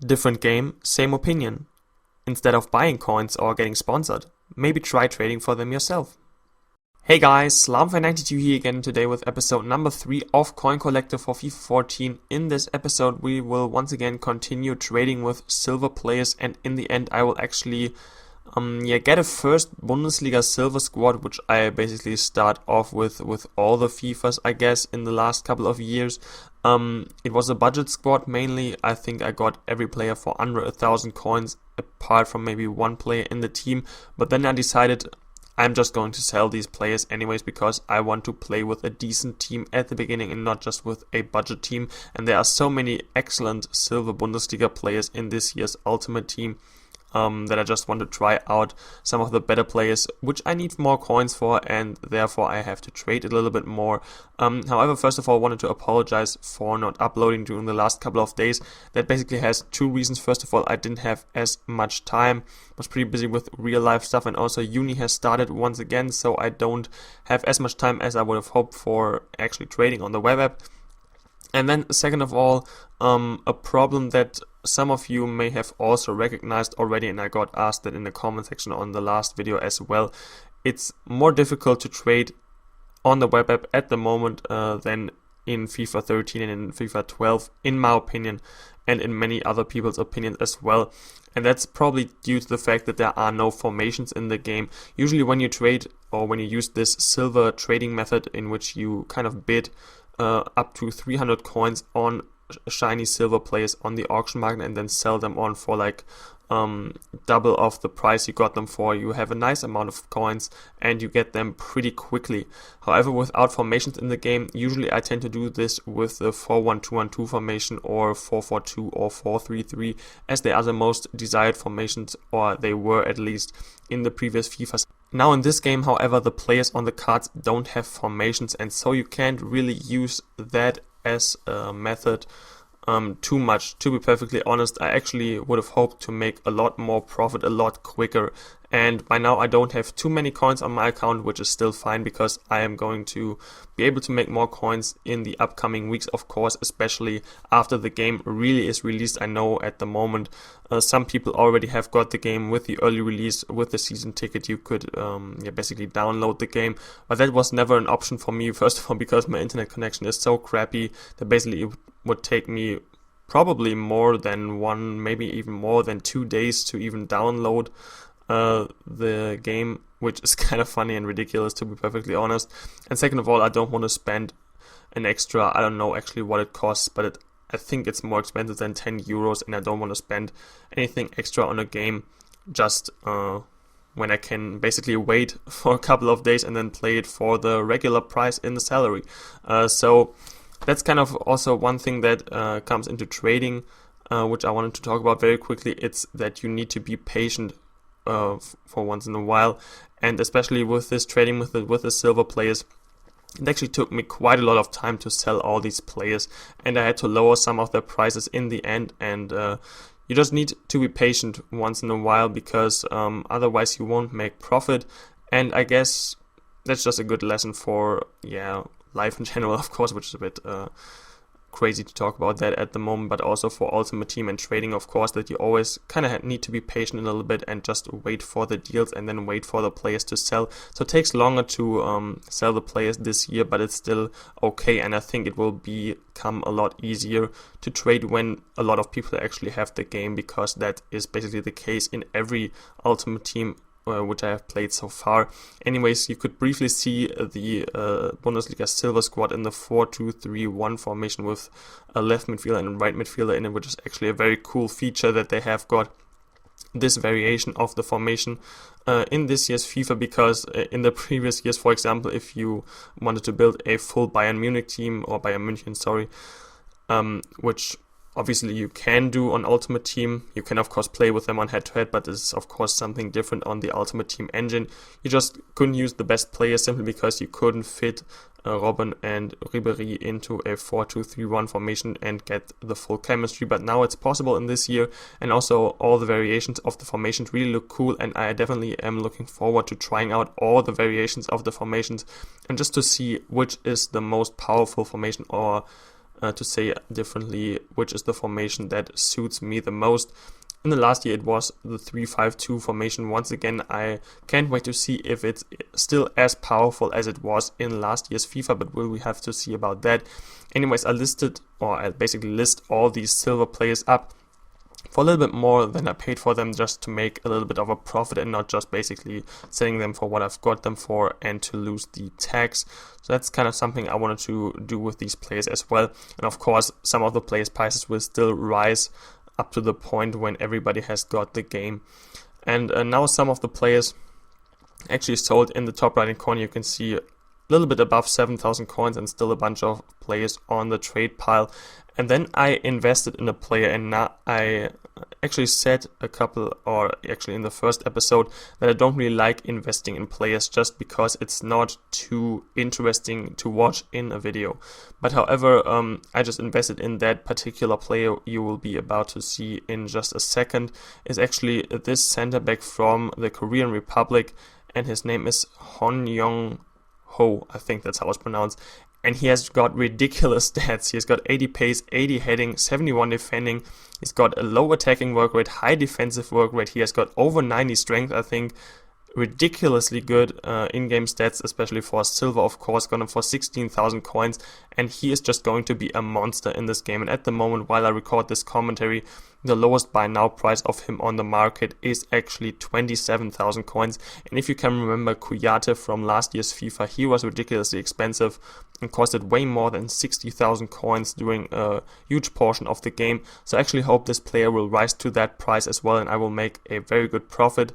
Different game, same opinion. Instead of buying coins or getting sponsored, maybe try trading for them yourself. Hey guys, Slamfan92 here again today with episode number 3 of Coin Collector for FIFA 14. In this episode we will once again continue trading with silver players, and in the end I will actually get a first Bundesliga silver squad, which I basically start off with all the FIFAs I guess in the last couple of years. It was a budget squad mainly. I think I got every player for under 1,000 coins apart from maybe one player in the team, but then I decided I'm just going to sell these players anyways because I want to play with a decent team at the beginning and not just with a budget team. And there are so many excellent silver Bundesliga players in this year's Ultimate Team that I just want to try out some of the better players, which I need more coins for, and therefore I have to trade a little bit more. However, first of all, I wanted to apologize for not uploading during the last couple of days. That basically has two reasons. First of all, I didn't have as much time, was pretty busy with real life stuff, and also uni has started once again, so I don't have as much time as I would have hoped for actually trading on the web app. And then second of all, a problem that some of you may have also recognized already, and I got asked that in the comment section on the last video as well. It's more difficult to trade on the web app at the moment than in FIFA 13 and in FIFA 12, in my opinion, and in many other people's opinions as well. And that's probably due to the fact that there are no formations in the game. Usually when you trade, or when you use this silver trading method in which you kind of bid up to 300 coins on shiny silver players on the auction market and then sell them on for like double of the price you got them for, you have a nice amount of coins and you get them pretty quickly. However, without formations in the game, usually I tend to do this with the 4-1-2-1-2 formation or 4-4-2 or 4-3-3, as they are the most desired formations, or they were at least in the previous FIFAs. Now in this game, however, the players on the cards don't have formations, and so you can't really use that as a method too much. To be perfectly honest, I actually would have hoped to make a lot more profit a lot quicker, and by now I don't have too many coins on my account, which is still fine because I am going to be able to make more coins in the upcoming weeks, of course, especially after the game really is released. I know at the moment some people already have got the game with the early release. With the season ticket you could basically download the game, but that was never an option for me, first of all because my internet connection is so crappy that basically it would take me probably more than one, maybe even more than 2 days to even download the game, which is kind of funny and ridiculous, to be perfectly honest. And second of all, I don't want to spend an extra, I don't know actually what it costs, but I think it's more expensive than 10 euros, and I don't want to spend anything extra on a game just when I can basically wait for a couple of days and then play it for the regular price in the salary. So that's kind of also one thing that comes into trading, which I wanted to talk about very quickly. It's that you need to be patient for once in a while, and especially with this trading with the silver players, it actually took me quite a lot of time to sell all these players, and I had to lower some of their prices in the end. And you just need to be patient once in a while because otherwise you won't make profit. And I guess that's just a good lesson for life in general, of course, which is a bit crazy to talk about that at the moment, but also for Ultimate Team and trading, of course, that you always kind of need to be patient a little bit and just wait for the deals and then wait for the players to sell. So it takes longer to sell the players this year, but it's still okay, and I think it will become a lot easier to trade when a lot of people actually have the game, because that is basically the case in every Ultimate Team which I have played so far. Anyways, you could briefly see the Bundesliga silver squad in the 4-2-3-1 formation with a left midfielder and a right midfielder in it, which is actually a very cool feature that they have got this variation of the formation in this year's FIFA, because in the previous years, for example, if you wanted to build a full Bayern Munich team, or Bayern München, sorry, which obviously you can do on Ultimate Team. You can of course play with them on head-to-head, but this is of course something different on the Ultimate Team engine. You just couldn't use the best players simply because you couldn't fit Robben and Ribéry into a 4-2-3-1 formation and get the full chemistry. But now it's possible in this year, and also all the variations of the formations really look cool, and I definitely am looking forward to trying out all the variations of the formations and just to see which is the most powerful formation, or to say differently, which is the formation that suits me the most. In the last year, it was the 3-5-2 formation. Once again, I can't wait to see if it's still as powerful as it was in last year's FIFA, but we have to see about that. Anyways, I basically list all these silver players up for a little bit more than I paid for them, just to make a little bit of a profit and not just basically selling them for what I've got them for and to lose the tax. So that's kind of something I wanted to do with these players as well. And of course, some of the players' prices will still rise up to the point when everybody has got the game. And now some of the players actually sold. In the top right hand corner, you can see a little bit above 7,000 coins and still a bunch of players on the trade pile. And then I invested in a player, and now I actually said in the first episode, that I don't really like investing in players just because it's not too interesting to watch in a video. But however, I just invested in that particular player you will be about to see in just a second. Is actually this center back from the Korean Republic, and his name is Hon Young Ho, I think that's how it's pronounced. And he has got ridiculous stats. He has got 80 pace, 80 heading, 71 defending. He's got a low attacking work rate, high defensive work rate. He has got over 90 strength, I think. Ridiculously good in-game stats, especially for silver, of course. Got him for 16,000 coins. And he is just going to be a monster in this game. And at the moment, while I record this commentary, the lowest buy now price of him on the market is actually 27,000 coins. And if you can remember Kuyate from last year's FIFA, he was ridiculously expensive and costed way more than 60,000 coins during a huge portion of the game. So I actually hope this player will rise to that price as well, and I will make a very good profit.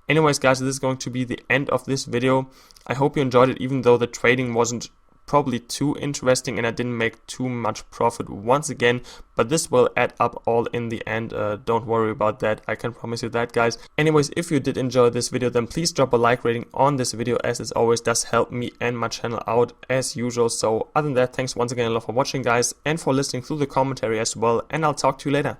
Anyways, guys, this is going to be the end of this video. I hope you enjoyed it, even though the trading wasn't probably too interesting and I didn't make too much profit once again, but this will add up all in the end. Don't worry about that, I can promise you that, guys. Anyways, if you did enjoy this video, then please drop a like rating on this video, as it always does help me and my channel out as usual. So other than that, thanks once again a lot for watching, guys, and for listening through the commentary as well, and I'll talk to you later.